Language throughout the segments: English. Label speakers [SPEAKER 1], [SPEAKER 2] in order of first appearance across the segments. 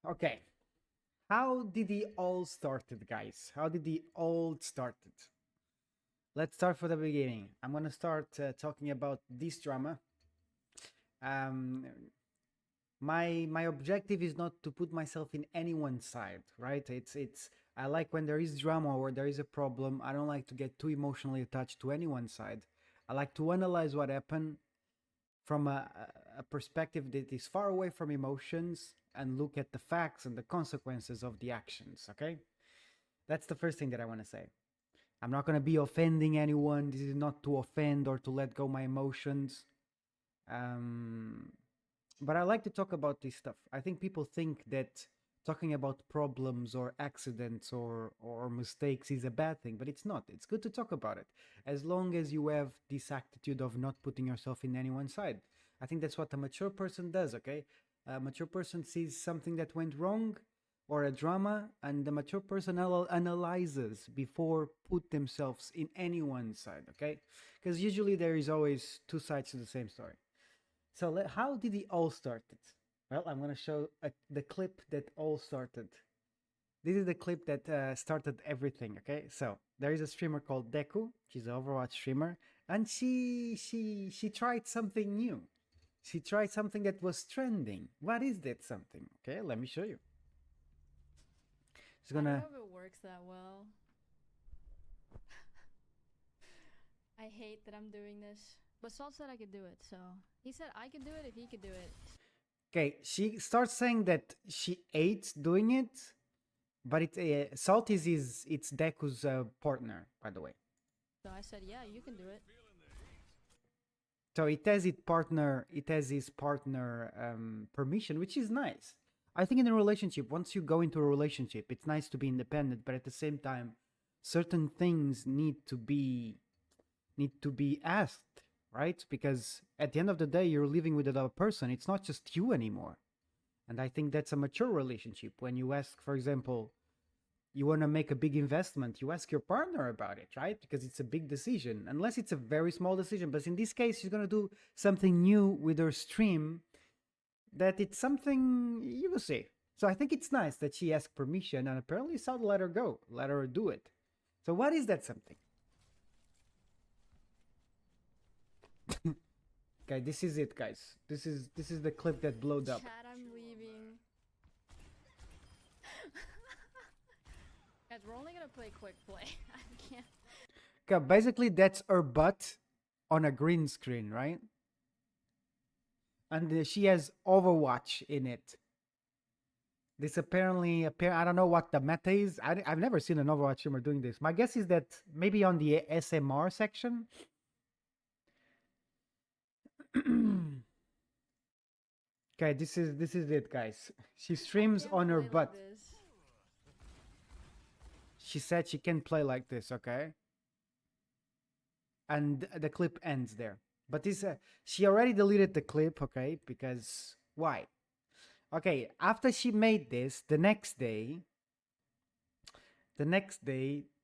[SPEAKER 1] Okay. How did it all started, guys? How did it all started? Let's start from the beginning. I'm gonna start talking about this drama. Um, my objective is not to put myself in anyone's side, right? It's I like when there is drama or there is a problem. I don't like to get too emotionally attached to anyone's side. I like to analyze what happened from a perspective that is far away from emotions and look at the facts and the consequences of the actions. Okay, that's the first thing that I want to say. I'm not going to be offending anyone. This is not to offend or to let go my emotions. Um, but I like to talk about this stuff. I think people think that talking about problems or accidents or mistakes is a bad thing, but it's not. It's good to talk about it as long as you have this attitude of not putting yourself in anyone's side. I think that's what a mature person does. Okay, a mature person sees something that went wrong or a drama, and the mature person analyzes before put themselves in anyone's side. Okay, because usually there is always two sides to the same story. So how did it all started? Well, I'm gonna show the clip that all started. This is the clip that started everything. Okay, so there is a streamer called Deku. She's an Overwatch streamer, and she tried something new. She tried something that was trending. What is that something? Okay, let me show you. She's
[SPEAKER 2] I don't
[SPEAKER 1] gonna.
[SPEAKER 2] know if it works that well. I hate that I'm doing this. But Salt said I could do it, so he said I could do it if he could do it.
[SPEAKER 1] Okay, she starts saying that she hates doing it, but Salt is it's Deku's partner, by the way.
[SPEAKER 2] So I said, yeah, you can do it.
[SPEAKER 1] So it has his partner permission, which is nice. I think in a relationship, once you go into a relationship, it's nice to be independent, but at the same time, certain things need to be asked, right? Because at the end of the day, you're living with another person. It's not just you anymore. And I think that's a mature relationship. When you ask, for example, you want to make a big investment, you ask your partner about it, right? Because it's a big decision, unless it's a very small decision. But in this case, she's going to do something new with her stream that it's something you will see. So I think it's nice that she asked permission, and apparently Saud let her go, let her do it. So what is that something? Okay, this is it, guys. This is the clip that blowed up.
[SPEAKER 2] Chat, I'm leaving. Guys, we're only gonna play quick play. I can't.
[SPEAKER 1] Okay, basically that's her butt on a green screen, right? And she has Overwatch in it. This apparently, I don't know what the meta is. I've never seen an Overwatch streamer doing this. My guess is that maybe on the SMR section. Okay, this is it, guys. She streams on her butt.
[SPEAKER 2] Like
[SPEAKER 1] She said she can play like this, okay? And the clip ends there. But this, she already deleted the clip, okay? Because why? Okay, after she made this, the next day,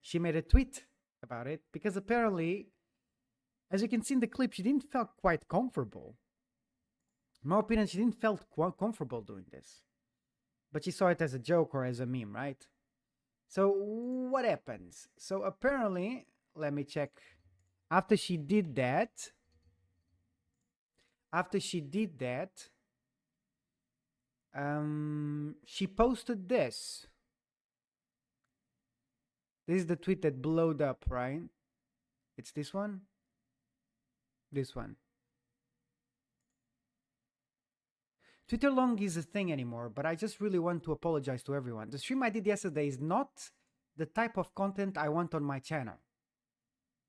[SPEAKER 1] she made a tweet about it because apparently, as you can see in the clip, she didn't feel quite comfortable. In my opinion, she didn't felt quite comfortable doing this, but she saw it as a joke or as a meme, right? So what happens? So apparently, let me check. After she did that, she posted this. This is the tweet that blowed up, right? It's this one. This one. Twitter long is a thing anymore, but I just really want to apologize to everyone. The stream I did yesterday is not the type of content I want on my channel.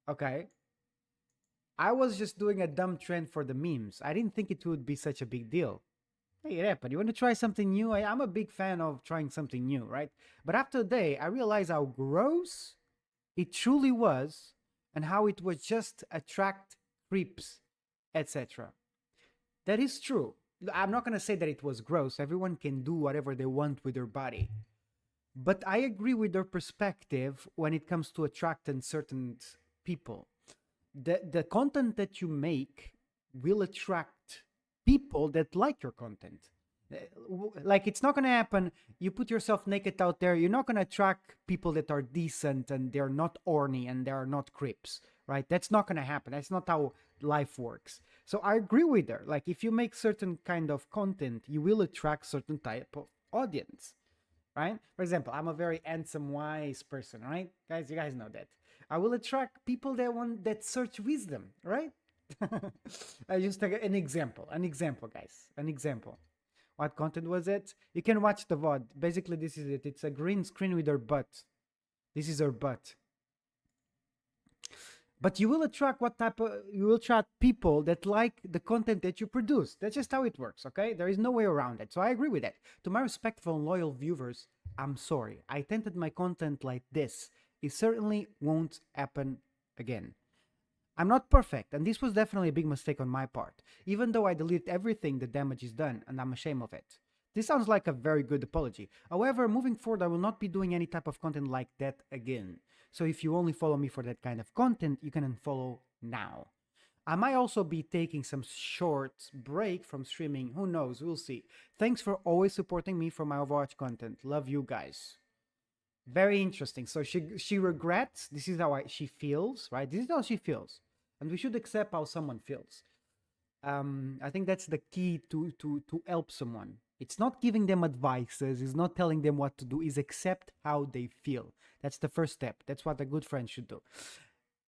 [SPEAKER 1] Okay? I was just doing a dumb trend for the memes. I didn't think it would be such a big deal. Hey, it happened. You want to try something new? I'm a big fan of trying something new, right? But after a day, I realized how gross it truly was and how it was just attract creeps, etc. That is true. I'm not going to say that it was gross. Everyone can do whatever they want with their body. But I agree with their perspective when it comes to attracting certain people. The content that you make will attract people that like your content. Like, it's not gonna happen. You put yourself naked out there, you're not gonna attract people that are decent and they're not orny and they're not creeps, right? That's not gonna happen. That's not how life works. So I agree with her. Like, if you make certain kind of content, you will attract certain type of audience, right? For example, I'm a very handsome, wise person, right? Guys, you guys know that. I will attract people that search wisdom, right? I just take an example, guys, an example. What content was it? You can watch the VOD. Basically, this is it. It's a green screen with her butt. This is her butt. But you will attract you will attract people that like the content that you produce. That's just how it works, okay? There is no way around it. So I agree with that. To my respectful and loyal viewers, I'm sorry. I tinted my content like this. It certainly won't happen again. I'm not perfect, and this was definitely a big mistake on my part. Even though I deleted everything, the damage is done, and I'm ashamed of it. This sounds like a very good apology. However, moving forward, I will not be doing any type of content like that again. So if you only follow me for that kind of content, you can unfollow now. I might also be taking some short break from streaming. Who knows? We'll see. Thanks for always supporting me for my Overwatch content. Love you guys. Very interesting. So she regrets. This is how she feels, right? This is how she feels, and we should accept how someone feels. I think that's the key to help someone. It's not giving them advices. It's not telling them what to do. Is accept how they feel. That's the first step. That's what a good friend should do.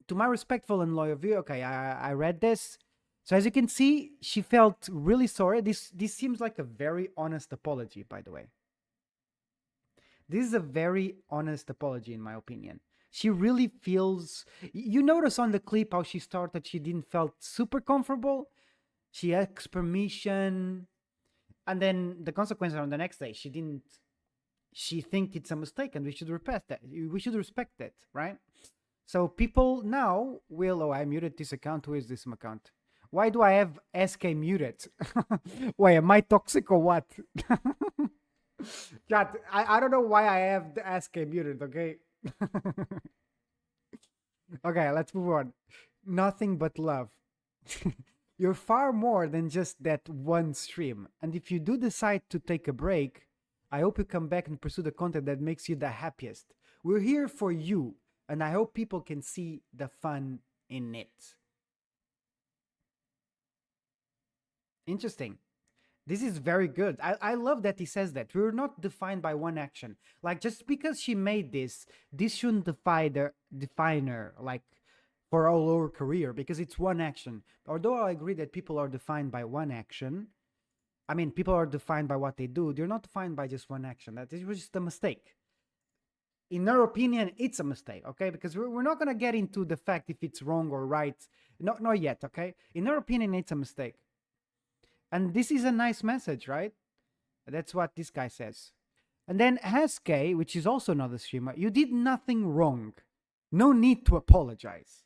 [SPEAKER 1] To my respectful and loyal viewer, okay, I read this. So as you can see, she felt really sorry. This seems like a very honest apology, by the way. This is a very honest apology, in my opinion. She really feels. You notice on the clip how she started. She didn't felt super comfortable. She asked permission, and then the consequences on the next day. She didn't. She think it's a mistake, and we should respect that. We should respect it, right? So people now will. Oh, I muted this account. Who is this account? Why do I have SK muted? Wait, am I toxic or what? Chat, I don't know why I have the SK muted, okay? Okay, let's move on. Nothing but love. You're far more than just that one stream. And if you do decide to take a break, I hope you come back and pursue the content that makes you the happiest. We're here for you, and I hope people can see the fun in it. Interesting. This is very good. I love that he says that. We're not defined by one action. Like, just because she made this shouldn't define her, like, for all her career, because it's one action. Although I agree that people are defined by one action, I mean, people are defined by what they do. They're not defined by just one action. That is just a mistake. In her opinion, it's a mistake, okay? Because we're not going to get into the fact if it's wrong or right. Not yet, okay? In her opinion, it's a mistake. And this is a nice message, right? That's what this guy says. And then Eskay, which is also another streamer, you did nothing wrong. No need to apologize.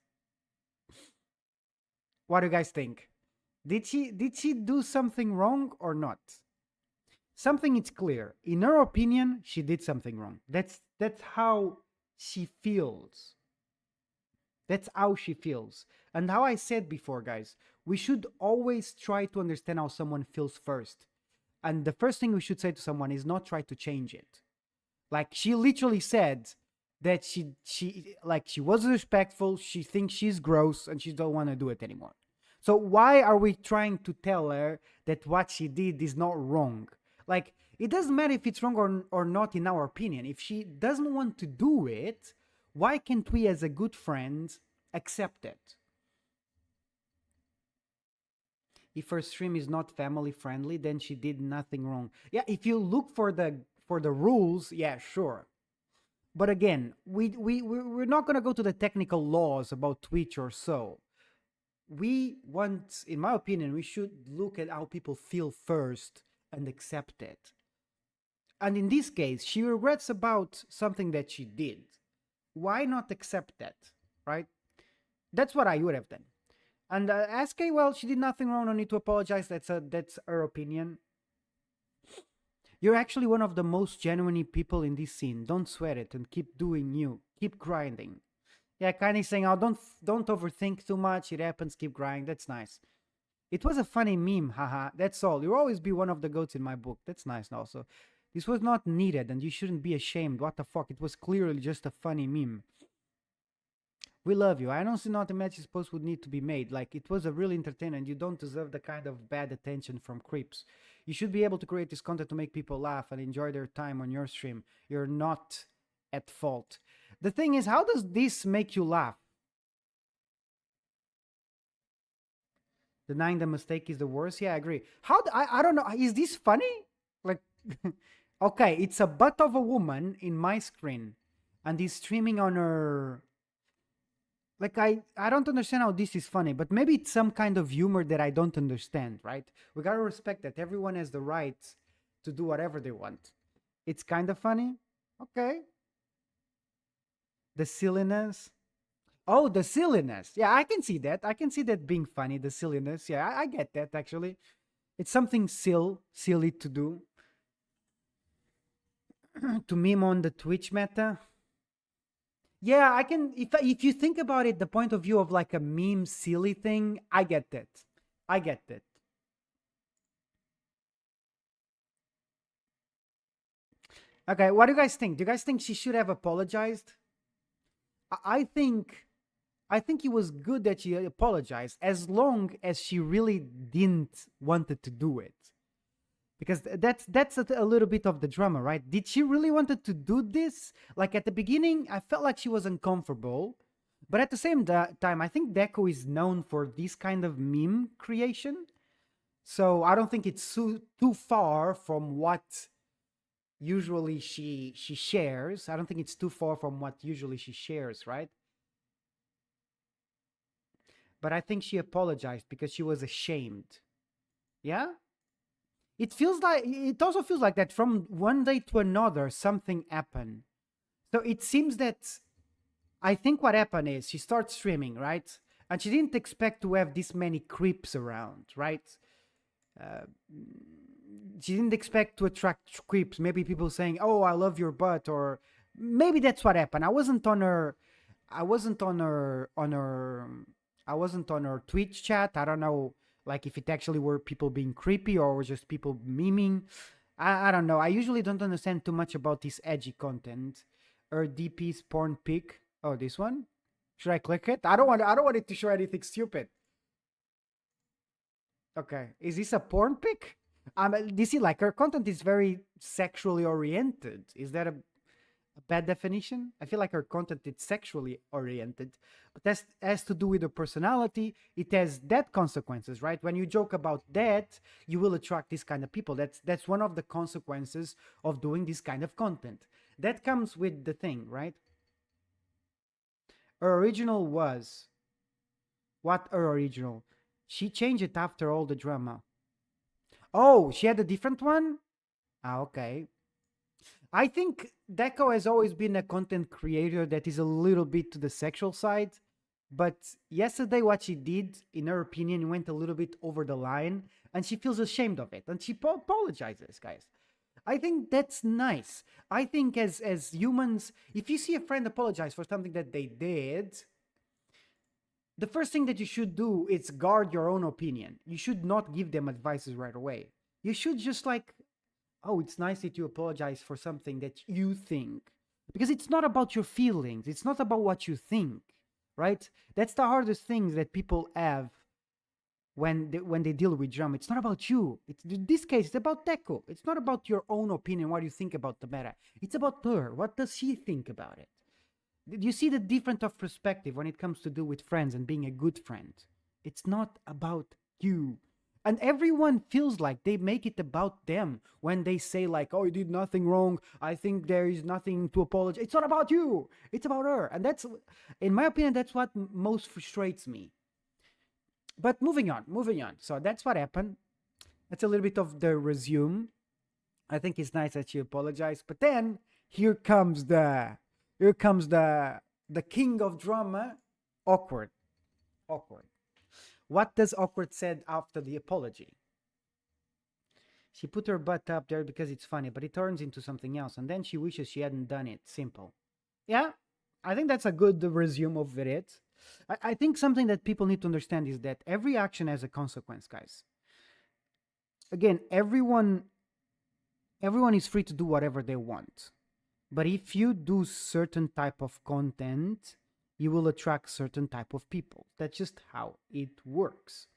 [SPEAKER 1] What do you guys think? Did she do something wrong or not? Something is clear. In her opinion, she did something wrong. That's how she feels. That's how she feels. And how I said before, guys, we should always try to understand how someone feels first. And the first thing we should say to someone is not try to change it. Like, she literally said that she was respectful, she thinks she's gross, and she don't want to do it anymore. So why are we trying to tell her that what she did is not wrong? Like, it doesn't matter if it's wrong or not in our opinion. If she doesn't want to do it, why can't we as a good friend accept it? If her stream is not family friendly, then she did nothing wrong. Yeah, if you look for the rules, yeah, sure. But again, we're not going to go to the technical laws about Twitch or so. We want, in my opinion, we should look at how people feel first and accept it. And in this case, she regrets about something that she did. Why not accept that, right? That's what I would have done. And Eskay, well, she did nothing wrong. No need to apologize. That's her opinion. You're actually one of the most genuine people in this scene. Don't sweat it and keep doing you. Keep grinding. Yeah, kind of saying, oh, don't overthink too much. It happens. Keep grinding. That's nice. It was a funny meme, haha. That's all. You'll always be one of the goats in my book. That's nice also. This was not needed and you shouldn't be ashamed. What the fuck? It was clearly just a funny meme. We love you. I don't see not a match post would need to be made. Like, it was a really entertainment. You don't deserve the kind of bad attention from creeps. You should be able to create this content to make people laugh and enjoy their time on your stream. You're not at fault. The thing is, how does this make you laugh? Denying the mistake is the worst. Yeah, I agree. I don't know. Is this funny? Like, okay, it's a butt of a woman in my screen, and he's streaming on her. Like, I don't understand how this is funny, but maybe it's some kind of humor that I don't understand, right? We gotta respect that everyone has the right to do whatever they want. It's kind of funny. Okay. The silliness. Oh, the silliness. Yeah, I can see that. I can see that being funny, the silliness. Yeah, I get that actually. It's something silly to do. To meme on the Twitch meta. Yeah, I can. If you think about it, the point of view of like a meme silly thing, I get that. I get that. Okay, what do you guys think? Do you guys think she should have apologized? I think it was good that she apologized as long as she really didn't wanted to do it. Because that's a little bit of the drama, right? Did she really wanted to do this? Like at the beginning, I felt like she was uncomfortable, but at the same time, I think Deku is known for this kind of meme creation, so I don't think it's too far from what usually she shares. I don't think it's too far from what usually she shares, right? But I think she apologized because she was ashamed. Yeah? It also feels like that from one day to another something happened. So it seems that I think what happened is she starts streaming, right? And she didn't expect to have this many creeps around, right? Uh, she didn't expect to attract creeps. Maybe people saying, "Oh, I love your butt," or maybe that's what happened. I wasn't on her. I wasn't on her. I wasn't on her Twitch chat. I don't know, like if it actually were people being creepy or just people memeing. I don't know. I usually don't understand too much about this edgy content. Her DP's porn pic. Oh, this one. Should I click it? I don't want it to show anything stupid. Okay. Is this a porn pic? You see, like her content is very sexually oriented. Is that a bad definition? I feel like her content is sexually oriented, but that has to do with her personality. It has that consequences, right? When you joke about that, you will attract this kind of people. That's one of the consequences of doing this kind of content. That comes with the thing, right? Her original was what? Her original? She changed it after all the drama. Oh, she had a different one? Ah, okay. I think Deco has always been a content creator that is a little bit to the sexual side. But yesterday, what she did, in her opinion, went a little bit over the line and she feels ashamed of it. And she apologizes, guys. I think that's nice. I think as humans, if you see a friend apologize for something that they did, the first thing that you should do is guard your own opinion. You should not give them advices right away. You should just like, oh, it's nice that you apologize for something that you think. Because it's not about your feelings. It's not about what you think, right? That's the hardest things that people have when they deal with drama. It's not about you. In this case, it's about Deku. It's not about your own opinion, what you think about the matter. It's about her. What does she think about it? You see the difference of perspective when it comes to do with friends and being a good friend. It's not about you. And everyone feels like they make it about them when they say like, oh, you did nothing wrong. I think there is nothing to apologize. It's not about you. It's about her. And that's, in my opinion, that's what most frustrates me. But moving on. So that's what happened. That's a little bit of the resume. I think it's nice that she apologized. But then here comes the king of drama, Awkward. What does Awkward said after the apology? She put her butt up there because it's funny, but it turns into something else, and then she wishes she hadn't done it. Simple. Yeah, I think that's a good resume of it. I think something that people need to understand is that every action has a consequence, guys. Again, everyone is free to do whatever they want. But if you do certain type of content, you will attract certain type of people. That's just how it works.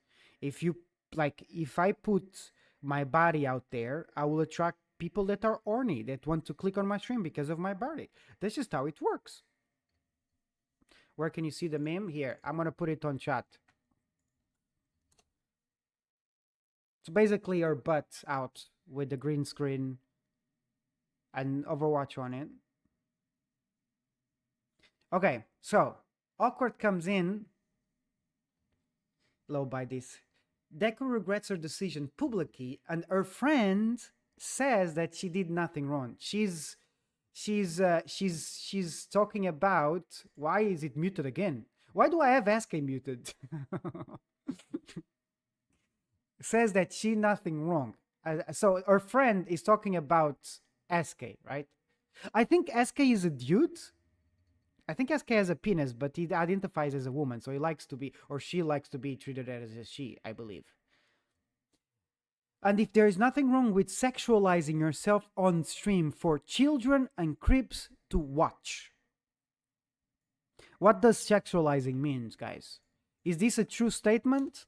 [SPEAKER 1] If you like, if I put my body out there, I will attract people that are horny, that want to click on my stream because of my body. That's just how it works. Where can you see the meme? Here, I'm gonna put it on chat. It's basically your butt out with the green screen and Overwatch on it. Okay, so Awkward comes in. Low by this. Deku regrets her decision publicly, and her friend says that she did nothing wrong. She's talking about, why is it muted again? Why do I have Eskay muted? Says that she nothing wrong. So her friend is talking about Eskay, right? I think Eskay is a dude. I think Eskay has a penis, but he identifies as a woman, so he likes to be, or she likes to be treated as a she, I believe. And if there is nothing wrong with sexualizing yourself on stream for children and creeps to watch. What does sexualizing mean, guys? Is this a true statement?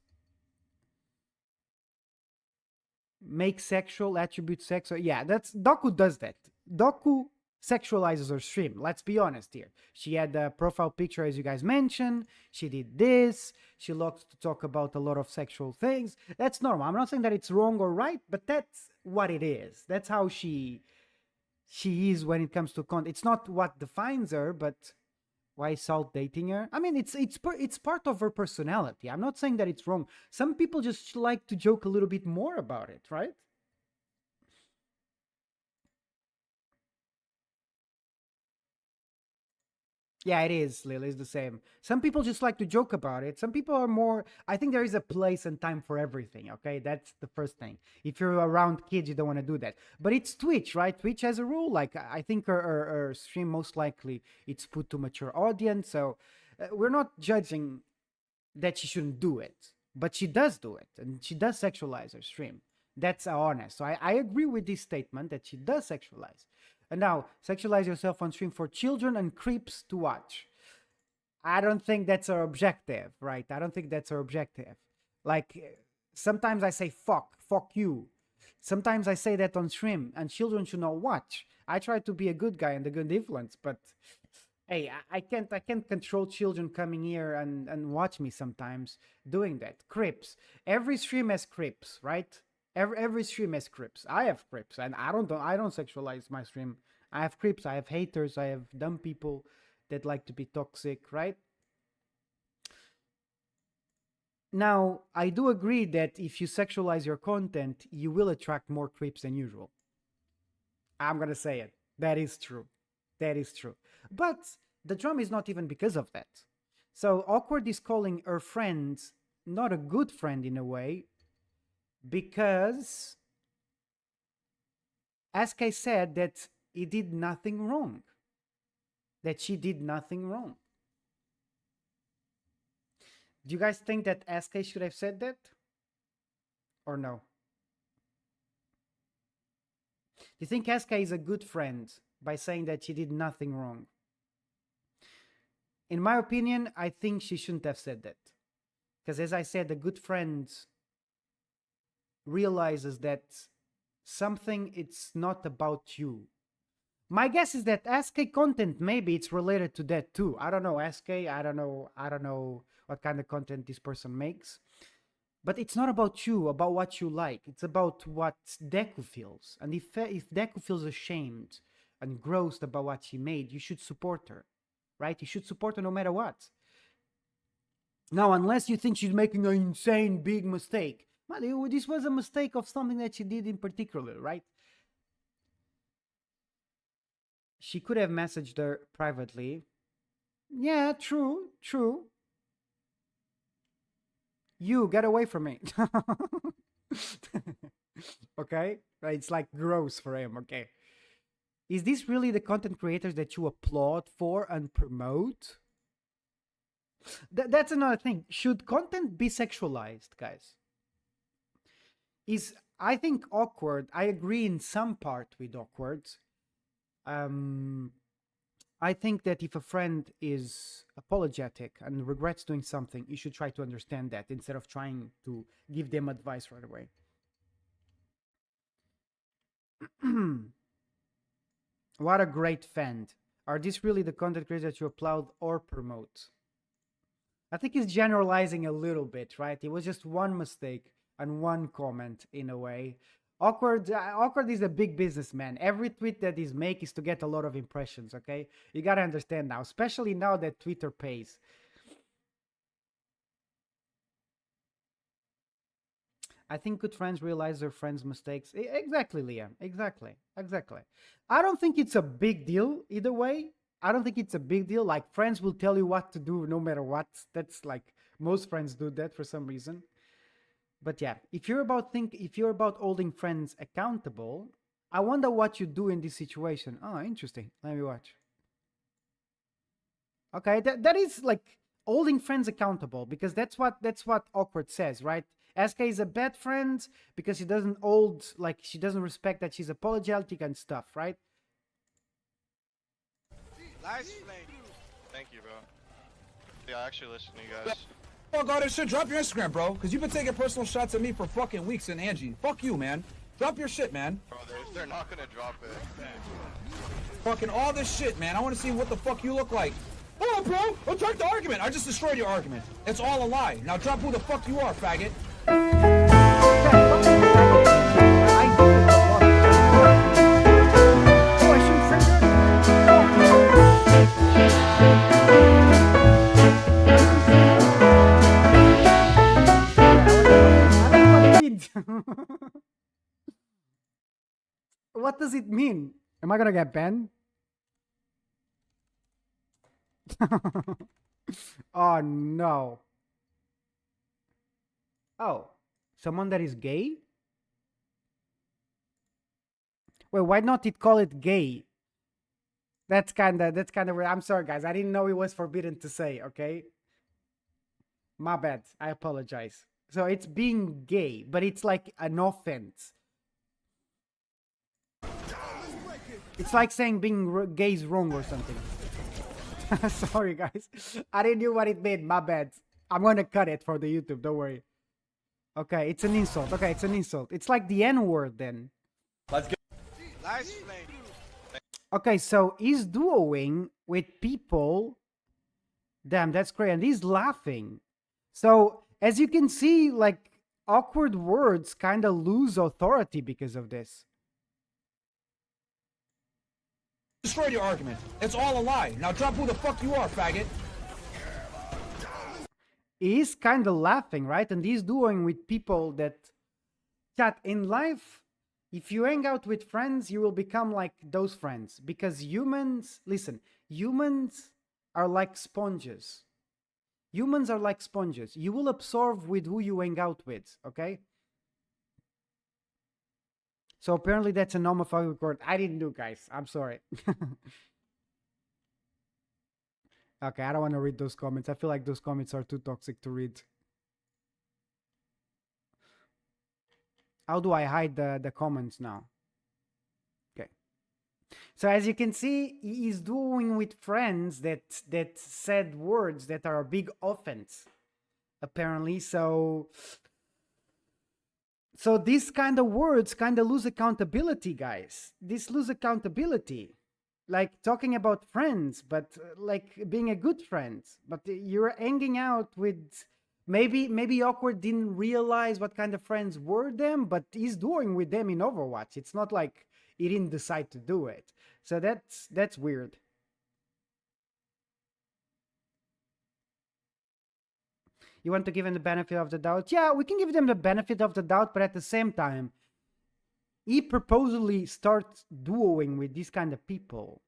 [SPEAKER 1] Make sexual attribute sex? Yeah, that's Deku does that. Deku sexualizes her stream. Let's be honest here. She had a profile picture, as you guys mentioned. She did this. She loves to talk about a lot of sexual things. That's normal. I'm not saying that it's wrong or right, but that's what it is. That's how she is when it comes to content. It's not what defines her, but why Salt dating her? I mean, it's part of her personality. I'm not saying that it's wrong. Some people just like to joke a little bit more about it, right? Yeah, it is, Lily. It's the same. Some people just like to joke about it. Some people are more. I think there is a place and time for everything. Okay, that's the first thing. If you're around kids, you don't want to do that. But it's Twitch, right? Twitch has a rule. Like I think her stream most likely it's put to mature audience. So we're not judging that she shouldn't do it, but she does do it, and she does sexualize her stream. That's honest. So I agree with this statement that she does sexualize. And now, sexualize yourself on stream for children and creeps to watch. I don't think that's our objective, right? I don't think that's our objective. Like, sometimes I say fuck you. Sometimes I say that on stream, and children should not watch. I try to be a good guy and a good influence, but hey, I can't control children coming here and watch me sometimes doing that. Creeps. Every stream has creeps, right? Every stream has creeps. I have creeps, and I don't sexualize my stream. I have creeps. I have haters. I have dumb people that like to be toxic, right? Now, I do agree that if you sexualize your content, you will attract more creeps than usual. I'm gonna say it. That is true. That is true. But the drama is not even because of that. So Awkward is calling her friend not a good friend in a way, because Eskay said that he did nothing wrong. That she did nothing wrong. Do you guys think that Eskay should have said that? Or no? Do you think Eskay is a good friend by saying that she did nothing wrong? In my opinion, I think she shouldn't have said that. Because as I said, a good friend realizes that something it's not about you. My guess is that Eskay content, maybe it's related to that too. I don't know, Eskay, I don't know what kind of content this person makes. But it's not about you, about what you like. It's about what Deku feels. And if Deku feels ashamed and grossed about what she made, you should support her, right? You should support her no matter what. Now, unless you think she's making an insane big mistake, well, this was a mistake of something that she did in particular, right? She could have messaged her privately. Yeah, true. You, get away from me. Okay? It's like gross for him, okay? Is this really the content creators that you applaud for and promote? That's another thing. Should content be sexualized, guys? Is I think awkward. I agree in some part with awkward. Um, I think that if a friend is apologetic and regrets doing something, you should try to understand that instead of trying to give them advice right away. What a great fan. Are these really the content creators that you applaud or promote? I think he's generalizing a little bit, right? It was just one mistake and one comment in a way. Awkward is a big businessman. Every tweet that he's make is to get a lot of impressions, okay? You gotta understand now, especially now that Twitter pays. I think good friends realize their friends' mistakes. Exactly, Liam. Exactly. Exactly. I don't think it's a big deal either way. I don't think it's a big deal. Like, friends will tell you what to do no matter what. That's like most friends do that for some reason. But yeah, if you're about holding friends accountable, I wonder what you do in this situation. Oh, interesting. Let me watch. Okay, that is like holding friends accountable, because that's what awkward says, right? SK is a bad friend because she doesn't hold, like, she doesn't respect that she's apologetic and stuff, right?
[SPEAKER 3] Nice lady.
[SPEAKER 4] Thank you, bro. Yeah, I actually listen to you guys.
[SPEAKER 5] Fuck all this shit. Drop your Instagram, bro. Because you've been taking personal shots at me for fucking weeks and Angie. Fuck you, man. Drop your shit, man.
[SPEAKER 4] Bro, they're not gonna drop it.
[SPEAKER 5] Fucking all this shit, man. I want to see what the fuck you look like. Oh, bro. Retract the argument. I just destroyed your argument. It's all a lie. Now drop who the fuck you are, faggot.
[SPEAKER 1] What does it mean? Am I gonna get banned? Oh no. Oh, someone that is gay? Wait, why not it call it gay? That's kinda weird. I'm sorry, guys. I didn't know it was forbidden to say, okay? My bad. I apologize. So it's being gay, but it's like an offense. It's like saying being gay is wrong or something. Sorry, guys. I didn't know what it meant. My bad. I'm gonna cut it for the YouTube. Don't worry. Okay, it's an insult. Okay, it's an insult. It's like the N-word then.
[SPEAKER 5] Let's go.
[SPEAKER 3] Nice lady.
[SPEAKER 1] Okay, so he's duoing with people. Damn, that's great. And he's laughing. So, as you can see, like, awkward words kind of lose authority because of this.
[SPEAKER 5] Destroyed your argument. It's all a lie. Now drop who the fuck you are, faggot.
[SPEAKER 1] He's kind of laughing, right? And he's doing with people that, chat, in life, if you hang out with friends, you will become like those friends. Because humans, listen, humans are like sponges. Humans are like sponges. You will absorb with who you hang out with, okay? So apparently that's a homophobic word. I didn't do, guys. I'm sorry. Okay, I don't want to read those comments. I feel like those comments are too toxic to read. How do I hide the comments now? Okay. So as you can see, he is doing with friends that said words that are a big offense, apparently. So these kind of words kind of lose accountability, guys. This lose accountability. Like talking about friends, but like being a good friend. But you're hanging out with, maybe awkward didn't realize what kind of friends were them, but he's doing with them in Overwatch. It's not like he didn't decide to do it. So that's weird. You want to give him the benefit of the doubt? Yeah, we can give them the benefit of the doubt, but at the same time, he purposely starts duoing with these kind of people.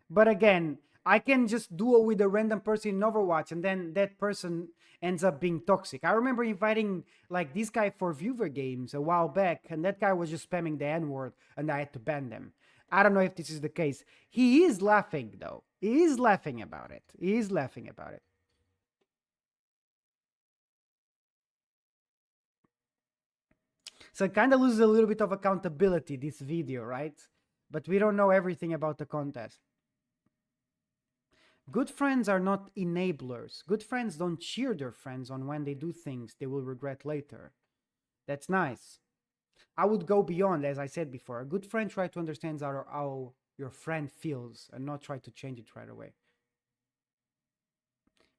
[SPEAKER 1] But again, I can just duo with a random person in Overwatch, and then that person ends up being toxic. I remember inviting like this guy for viewer games a while back, and that guy was just spamming the N-word, and I had to ban them. I don't know if this is the case. He is laughing, though. He is laughing about it. He is laughing about it. So it kind of loses a little bit of accountability, this video, right? But we don't know everything about the contest. Good friends are not enablers. Good friends don't cheer their friends on when they do things they will regret later. That's nice. I would go beyond, as I said before. A good friend tries to understand how your friend feels and not try to change it right away.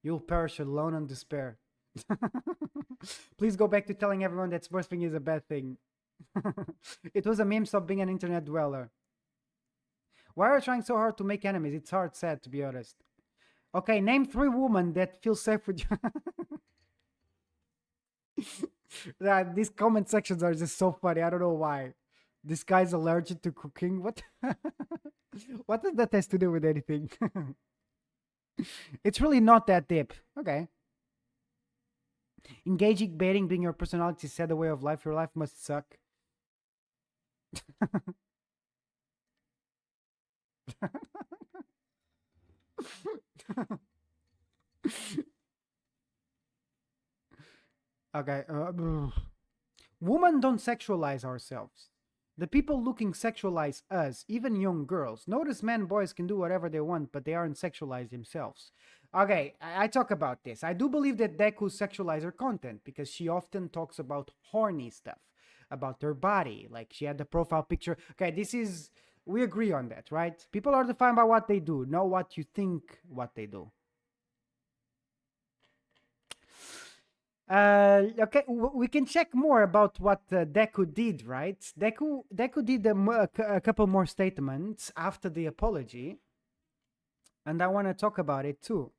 [SPEAKER 1] You'll perish alone in despair. Please go back to telling everyone that smurfing is a bad thing. It was a meme, stop being an internet dweller. Why are you trying so hard to make enemies? It's hard, sad, to be honest. Okay, name 3 women that feel safe with you. These comment sections are just so funny. I don't know why. This guy's allergic to cooking. What? What does that has to do with anything? It's really not that deep. Okay. Engaging, baiting, being your personality, set the way of life. Your life must suck. Okay. Women don't sexualize ourselves. The people looking sexualize us, even young girls. Notice men, boys can do whatever they want, but they aren't sexualized themselves. Okay, I talk about this. I do believe that Deku sexualized her content because she often talks about horny stuff, about her body. Like she had the profile picture. Okay, we agree on that, right? People are defined by what they do, not what you think what they do. Okay, we can check more about what Deku did, right? Deku did a couple more statements after the apology, and I want to talk about it too.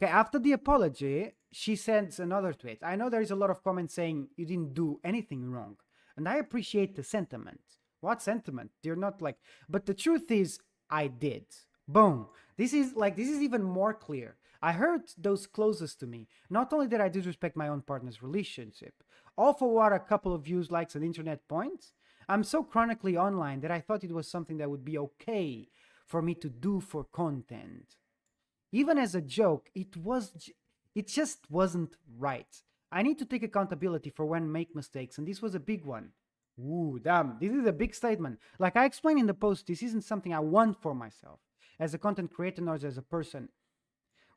[SPEAKER 1] Okay, after the apology, she sends another tweet. I know there is a lot of comments saying you didn't do anything wrong, and I appreciate the sentiment. What sentiment? They're not like, but the truth is, I did. Boom. This is even more clear. I hurt those closest to me. Not only did I disrespect my own partner's relationship, all for what a couple of views, likes, and internet points. I'm so chronically online that I thought it was something that would be okay for me to do for content. Even as a joke, it just wasn't right. I need to take accountability for when I make mistakes, and this was a big one. Ooh, damn, this is a big statement. Like I explained in the post, this isn't something I want for myself as a content creator nor as a person.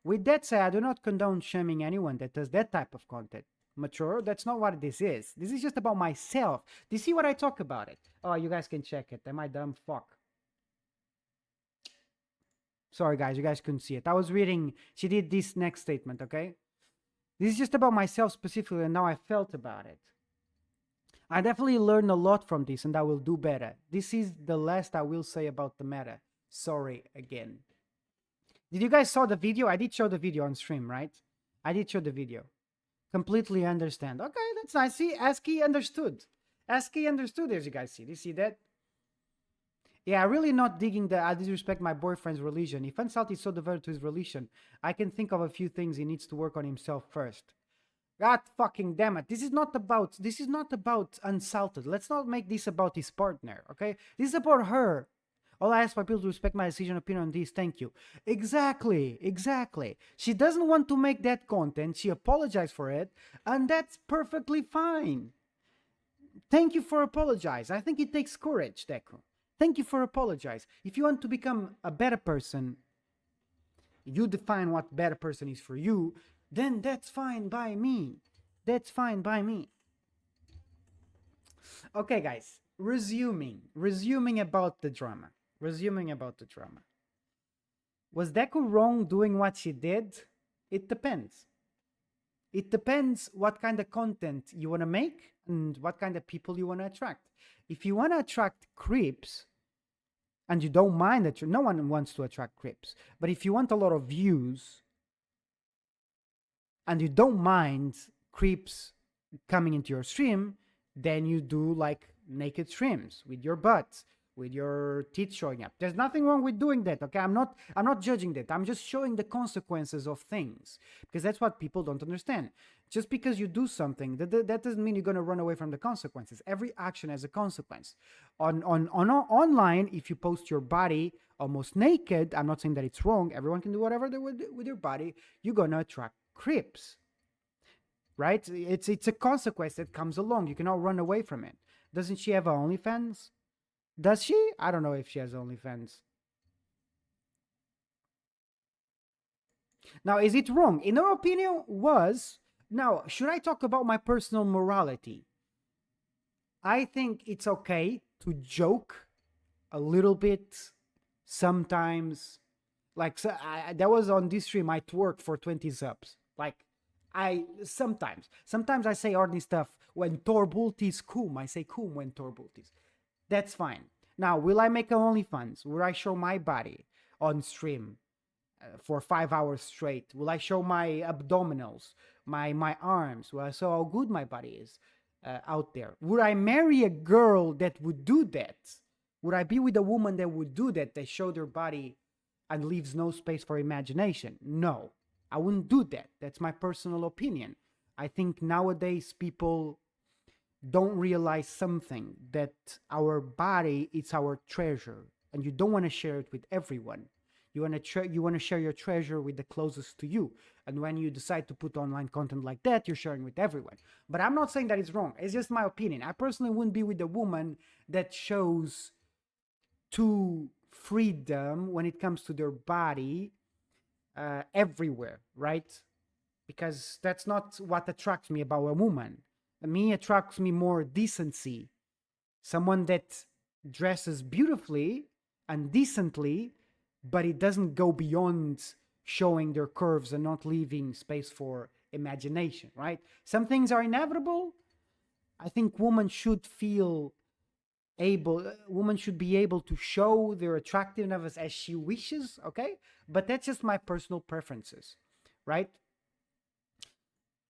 [SPEAKER 1] With that said, I do not condone shaming anyone that does that type of content. Mature, that's not what this is. This is just about myself. Do you see what I talk about it? Oh, you guys can check it. Am I dumb fuck? Sorry guys, you guys couldn't see it. I was reading, she did this next statement, okay? This is just about myself specifically and how I felt about it. I definitely learned a lot from this and I will do better. This is the last I will say about the matter. Sorry again. Did you guys saw the video? I did show the video on stream, right? I did show the video. Completely understand. Okay, that's nice. See, Eskay understood. Eskay understood, as you guys see. Do you see that? Yeah, really not digging the I disrespect my boyfriend's religion. If Unsalt is so devoted to his religion, I can think of a few things he needs to work on himself first. God fucking damn it. This is not about Unsalted. Let's not make this about his partner, okay? This is about her. All I ask my people to respect my decision opinion on this. Thank you. Exactly. She doesn't want to make that content. She apologized for it. And that's perfectly fine. Thank you for apologize. I think it takes courage, Deku. Thank you for apologize. If you want to become a better person, you define what better person is for you, then that's fine by me. That's fine by me. Okay, guys. Resuming about the drama. Was Deku wrong doing what she did? It depends. It depends what kind of content you want to make and what kind of people you want to attract. If you want to attract creeps, and you don't mind that no one wants to attract creeps, but if you want a lot of views, and you don't mind creeps coming into your stream, then you do like naked streams with your butt, with your teeth showing up. There's nothing wrong with doing that, okay? I'm not judging that. I'm just showing the consequences of things because that's what people don't understand. Just because you do something, that doesn't mean you're going to run away from the consequences. Every action has a consequence. Online, if you post your body almost naked, I'm not saying that it's wrong. Everyone can do whatever they would with their body. You're going to attract creeps. right? It's a consequence that comes along. You cannot run away from it. Doesn't she have OnlyFans? Does she? I don't know if she has OnlyFans. Now, is it wrong? In her opinion, was. Now, should I talk about my personal morality? I think it's okay to joke a little bit sometimes. Like, so that was on this stream, I twerk for 20 subs. Like, sometimes I say ordinary stuff. When Torbultis cum, I say cum when Torbultis. That's fine. Now, will I make an OnlyFans? Will I show my body on stream for 5 hours straight? Will I show my abdominals, my arms? Will I show how good my body is out there? Would I marry a girl that would do that? Would I be with a woman that would do that? They show their body and leaves no space for imagination? No, I wouldn't do that. That's my personal opinion. I think nowadays people don't realize something, that our body is our treasure, and you don't want to share it with everyone. You want to share your treasure with the closest to you. And when you decide to put online content like that, you're sharing with everyone. But I'm not saying that it's wrong. It's just my opinion. I personally wouldn't be with a woman that shows too freedom when it comes to their body everywhere, right? Because that's not what attracts me about a woman. Me attracts me more decency. Someone that dresses beautifully and decently, but it doesn't go beyond showing their curves and not leaving space for imagination, right? Some things are inevitable. I think women should be able to show their attractiveness as she wishes, okay? But that's just my personal preferences, right?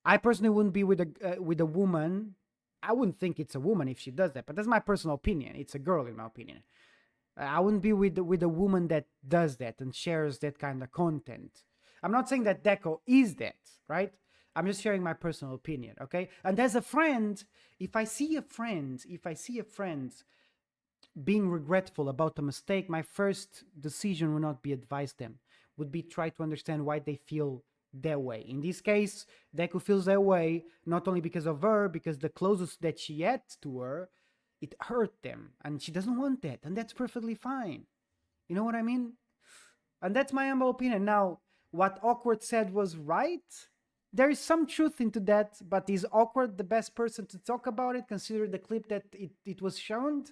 [SPEAKER 1] I personally wouldn't be with a woman. I wouldn't think it's a woman if she does that, but that's my personal opinion. It's a girl, in my opinion. I wouldn't be with a woman that does that and shares that kind of content. I'm not saying that Deku is that, right? I'm just sharing my personal opinion, okay? And as a friend, if I see a friend being regretful about a mistake, my first decision would not be advise them, would be try to understand why they feel that way. In this case, Deku feels that way not only because of her, because the closest that she had to her, it hurt them, and she doesn't want that, and that's perfectly fine. You know what I mean? And that's my humble opinion. Now, what Awkward said was right. There is some truth into that, but is Awkward the best person to talk about it, considering the clip that it was shown?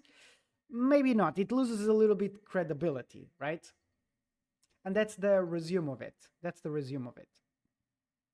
[SPEAKER 1] Maybe not. It loses a little bit credibility, right? And that's the resume of it. That's the resume of it.